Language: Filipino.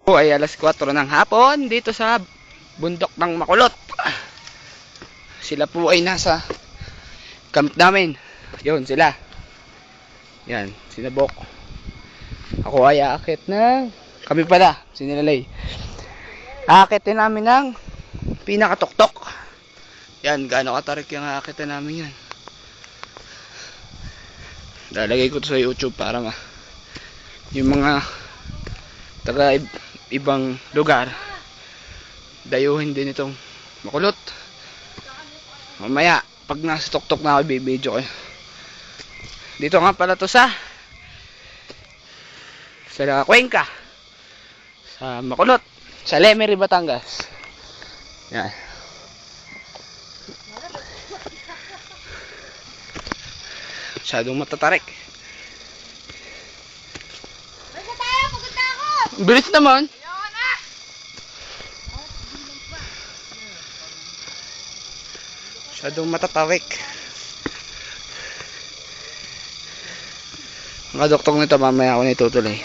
Po ay alas 4 ng hapon dito sa bundok ng Makulot. Sila po ay nasa camp namin. Yun sila. Yan, sinabok. Ako ay aakit ng kami pala, sinilalay. Aakitin namin ng pinakatuktok. Yan, gaano katarik yung aakitin namin yan. Lalagay ko to sa YouTube para yung mga taga ibang lugar dayuhin din itong Makulot. Mamaya pag nasa tuktok na ako bibidyo kayo. Dito nga pala to sa Cuenca, sa Makulot, sa Lemery, Batangas. Yan. Masyadong matatarik. Basta tayo, pupunta ako! Bilis naman. Ayoko na! Masyadong matatarik. Mga doktor nito mamaya ako na itutuloy.